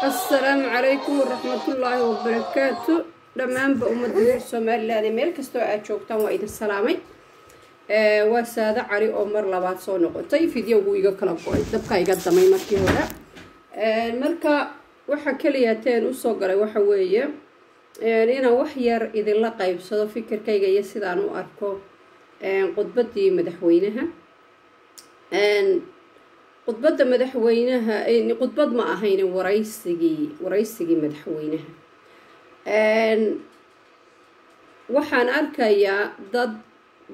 السلام عليكم ورحمة الله وبركاته. دمان بأمة الصومالية ميل كستو أشوفتان وإذا السلامي وسادة علي عمر لبعض صون قطي فيديو ويجا كلام قوي دبقة يقدم أي مركي هنا المركا وحكليتين وصقري وحوية لأن وحير إذا لقى بصدق فكر كي يسيدان وأركو قطبتي مدحوينها قطبت مدحوينها إن قطبت ما أهين ورئيسي مدحوينها وحن أركيا ضد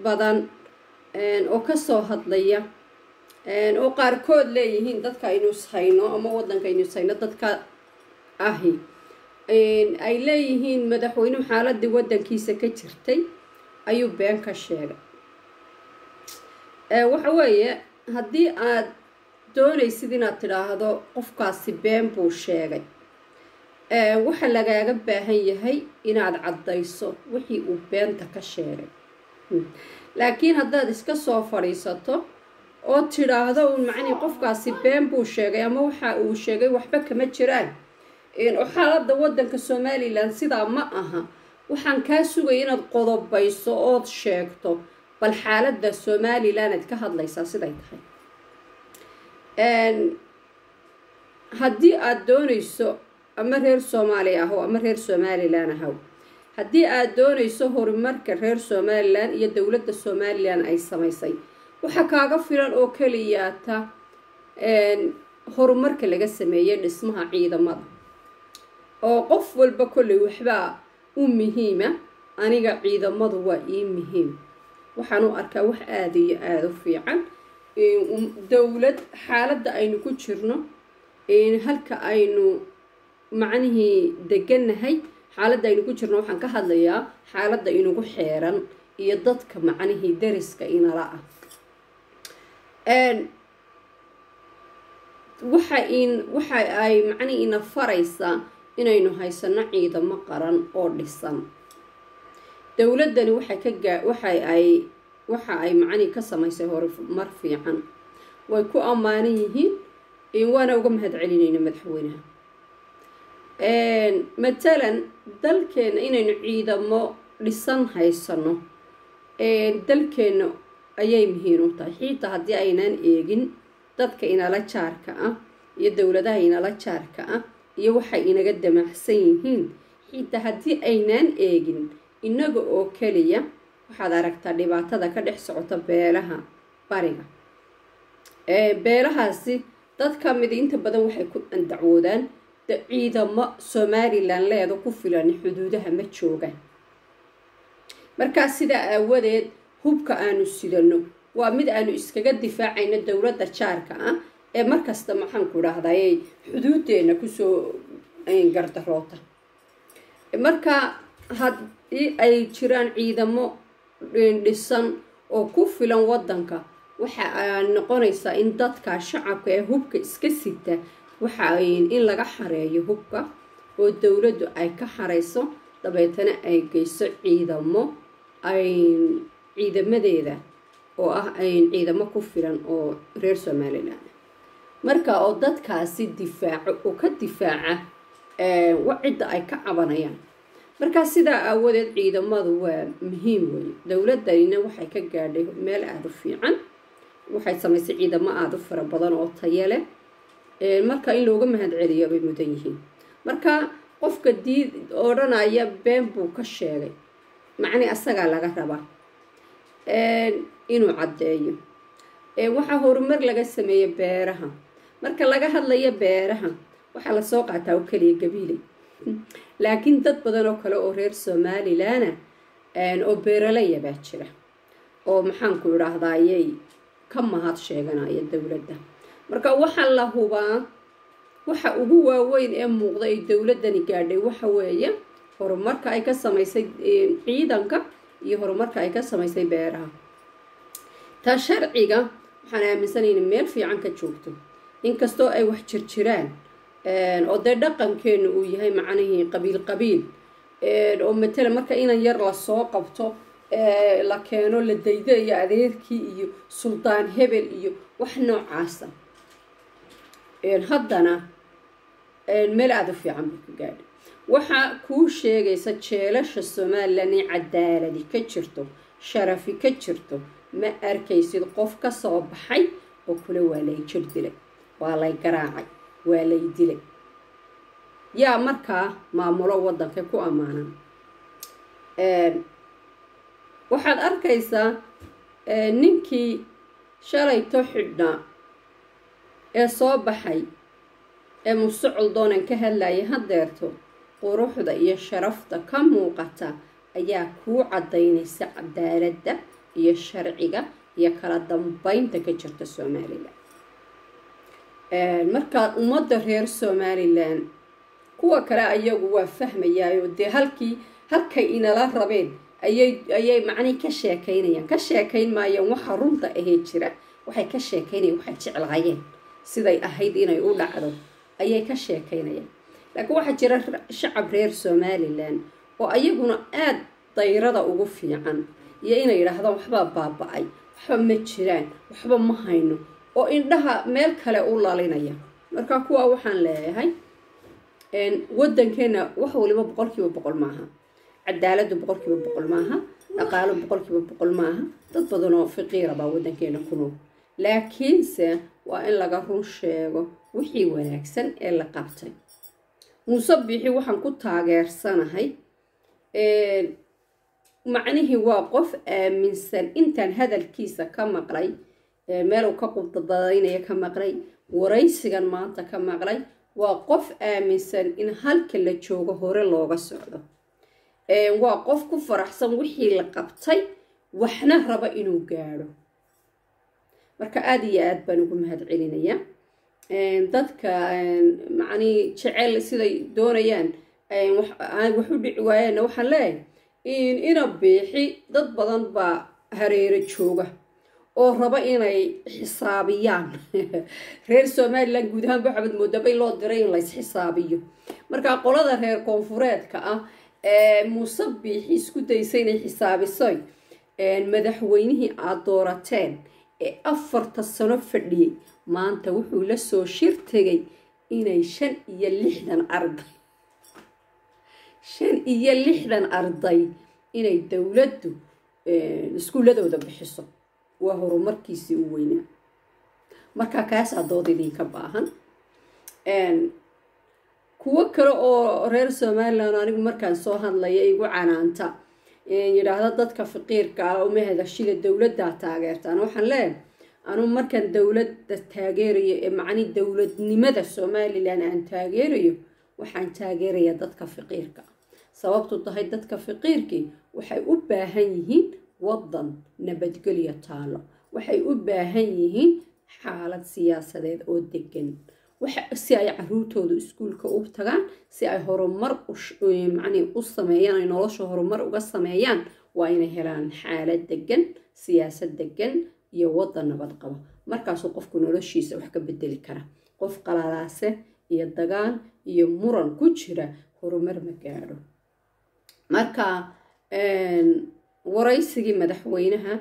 بدن أو كسو هضلية أو قاركود ليهين ضد كاينوس هينو أما ودن كاينوس هينو ضد كا أهي أي ليهين مدحوينهم حالة دي ودن كيسة كترتي أيو بين كشيرة وحوية هدي doonaysid inaad tidhaahdo qofkaasi been buu sheegay waxa lagaaga baahan yahay inaad caddayso wixii uu beenta ka sheegay laakiin haddaad iska soo fadhiisato oo tidhaahdo uun macnii qofkaasi been buu sheegay ama waxa uu sheegay waxba kama jiraan oo xaaladda waddanka Somaliland sidaa ma aha waxaan kaa sugay inaad qodobayso ood sheegto bal xaaladda Somaliland aad ka hadlaysaa siday tahay haddii aad doonayso ama reer Soomaaliya ah ama reer Somaliland ah haddii aad doonayso horumarka reer Somaliland iyo dawladda Somaliland ay samaysay waxa kaaga filan oo kaliya ta horumarka laga sameeyay dhismaha ciidamada oo qof walba kulli waxba u muhiima aniga ciidamadu waa ii muhiim waxaan u arkaa wax aad iyo aad u fiican dawlad xaaladda aynu ku jirno halka aynu macnihii deganahay xaaladda aynu ku jirno waxaan ka hadlayaa xaaladda inugu xeeran iyo dadka macnihii dariska inala ah waxa ay macnihii ina faraysaa inaynu haysano ciidamo qaran oo dhisan dawladdani waxa ay macni ka samaysay horumar fiican way ku ammaan yihiin waana uga mahad celinayna madaxweynaha matalan dalkeena inaynu ciidamo dhisan haysano dalkeena ayay muhiim u tahay xitaa haddii aynaan eegin dadka inala jaarka ah iyo dawladaha inala jaarka ah iyo waxay inaga damacsan yihiin xitaa haddii aynaan eegin inaga oo kaliya waxaad aragtaa dhibaatada ka dhex socota beelaha bariga beelahaasi dadka mid inta badan waxay ku andacwoodaan ciidamo Somaliland leedo ku filan xuduudaha ma joogaan marka sida aawadeed hubka aanu sidano waa mid aanu iskaga difaacayna dawladda jaarka ah ee markasta maxaan ku raahday xuduudeena ku soo gardaroota marka haddii ay jiraan ciidamo dhisan oo ku filan waddanka waxa ay noqonaysaa in dadka shacabka ee hubka iska sita waxa in laga xareeyo hubka oo dawladdu ay ka xareyso dabeetana ay geyso ciidamadeeda oo ah ciidamo ku filan oo reer Somaliland marka oo dadkaasi difaaco oo ka difaaca wacida ay ka cabanayaan marka sida aawadeed ciidamadu waa muhiim weey dawladdanina waxay ka gaadhay meel aad u fiican waxay samaysay ciidamo aad u fara badan oo tayo leh marka in looga mahad celiyo bay mudan yihiin marka qofka diid oranaya been buu ka sheegay macni asaga laga rabaa inuu caddeeyo waxa horumar laga sameeyay beeraha marka laga hadlayo beeraha waxa la soo qaataa oo kaliya gabiilay laakiin dad badan oo kale oo reer Somaliland oo beeralay baa jira oo maxaan ku raahdaayay ka mahad sheeganaya dawladda marka waxa la hubaa waxa ugu waaweyn ee muuqda ay dawladdani gaadhay waxa weeye horumarka ay ka samaysay ciidanka iyo horumarka ay ka samaysay beeraha ta sharciga waxaan aaminsanahay meel fiican ka joogto inkastoo ay wax jirjiraan oo dhaqankeenu uu yahay macnaheedu qabiil oo matala marka inan yar la soo qabto la keeno la daydayo adeerkii iyo suldaan hebel iyo wax noocaas haddana meel aad u fiican buu ku gaadhay waxaa kuu sheegaysa jeelasha somalilan in cadaaladi ka jirto sharafi ka jirto ma arkaysid qof ka soo baxay oo kule waa lay jir dilay waa lay garaacay waa lay dilay yaa markaa maamulo waddanka ku ammaanan waxaad arkaysaa ninkii shalayto xidhnaa ee soo baxay ee musucul doonan ka hadlayay haddeerto quruxda iyo sharafta ka muuqata ayaa kuu caddaynaysa cadaaladda iyo sharciga iyo kala dambeynta ka jirta somalilan markaa ummadda reer somalilan kuwa kale ayagu waa fahmayaayo dee halkay inala rabeen ayay macnii ka sheekaynayaan ka sheekayn maayaan waxa runta ahee jira waxay ka sheekaynayaan waxay jeclaayeen siday ahayd inay u dhacdo ayay ka sheekaynayaan laakiin waxaa jira shacab reer somalilan oo ayaguna aad dayrada ugu fiican iyo inay yidhaahdaan waxbaa baaba-ay waxba ma jiraan waxba ma hayno oo indhaha meel kale u lalinaya marka kuwa waxaan leeyahay waddankeena wax waliba 100% maaha cadaaladdu 100% maaha dhaqaalo 100% maaha dad badan oo faqiir ah waddankeena ku nool laakiinse waa in laga run sheego wixii wanaagsan ee la qabtay Muuse Biixi waxaan ku taageersanahay macnihii waa qof aaminsan intaan hadalkiisa ka maqlay meel uu ka qudbadaynaya ka maqlay waraysigan maanta ka maqlay waa qof aaminsan in halka la joogo hore looga socdo waa qof ku faraxsan wixii la qabtay waxna raba inuu gaadho marka aad iyo aad baan ugu mahadcelinayaa dadka macnii jecel siday doonayaan wax u dhici waayeen waxaan leeyahay ina Biixi dad badan baa hareero jooga oo raba inay xisaabiyaan reer Somaliland guud ahaan waxaad moodabay loo diray in la xisaabiyo marka qolada reer koonfureedka ah Muuse Biixi isku daysay inay xisaabisoy madaxweynihii aad doorateen ee 4 sano fadhiyay maanta wuxuu la soo shir tagay inay 65 arday inay dawladdu iskuuladooda bixiso waa horumarkiisii u weynaa marka kaas adood idinka baahan kuwa kale oo reer Somaliland anigu markaan soo hadlaya igu canaanta yiraahdo dadka faqiirka ah oo mahadashida dawladda taageertaan waxaan leeyahay anu markaan dawladda taageerayo ee macni dawladnimada Somaliland aan taageerayo waxaan taageerayaa dadka faqiirka sababtu tahay dadka faqiirkii waxay u baahan yihiin waddan nabadgelyo taalo waxay u baahan yihiin xaalad siyaasadeed oo degan si ay caruurtooda iskuulka u tagaan si ay horumar u sameeyaan ay nolosha horumar uga sameeyaan waa inay helaan xaalad degan siyaasad degan iyo waddan nabad qaba markaasuu qofku noloshiisa wax ka bedeli kara qof qalalaase iyo dagaal iyo muran ku jira horumar ma gaadho marka waraysigii madaxweynaha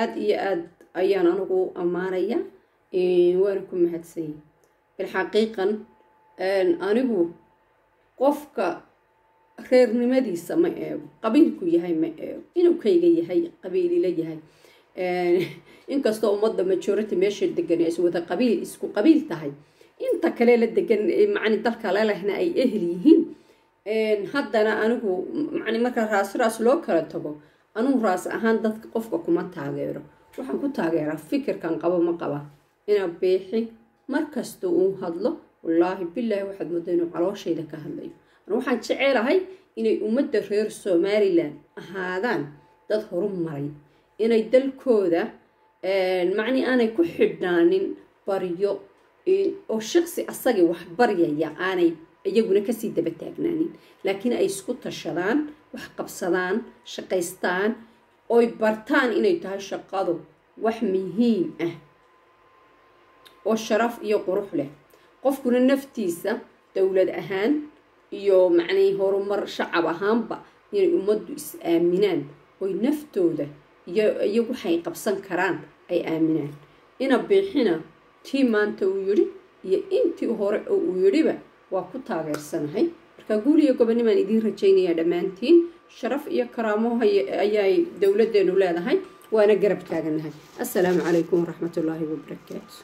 aad iyo aad ayaan anigu ammaanaya waana ku mahadsanyahay bilxaqiiqan anigu qofka reernimadiisa ma eego qabiilku yahay ma eego inuu kayga yahay qabiilila yahay inkastoo ummadda majority meesha degan ay wada qabiil isku qabiil tahay inta kale la degan macni dalka la lehna ay ehel yihiin haddana anigu macni marka raas loo kala tago anigu raas ahaan dadka qofka kuma taageero waxaan ku taageeraa fikirkan qabo ma qaba ina Biixi markasta uu hadlo wallaahi billaahi waxaad moodaa inuu calooshayda ka hadlayo waxaan jecelahay inay ummadda reer Somaliland ahaadaan dad horumaray inay dalkooda macni aanay ku xidhnaanin baryo oo shakhsi asagii wax baryaya aanay iyaguna kasii daba taagnaanin laakiin ay isku tashadaan wax qabsadaan shaqaystaan oo bartaan inay tahay shaqadu wax muhiim ah oo sharaf iyo qurux leh qofkuna naftiisa dawlad ahaan iyo macni horumar shacab ahaanba inay ummaddu is aaminaan oo naftooda iyo waxay qabsan karaan ay aaminaan ina Biixina tii maanta uu yiri iyo intii hore uu yiriba waa ku taageersanahay marka guul iyo gobonimaan idiin rajaynayaa dhammaantiin sharaf iyo karaamo ayay dowladdeenu leedahay waana garab taaganahay assalaamu calaykum waraxmatullaahi wabarakaatu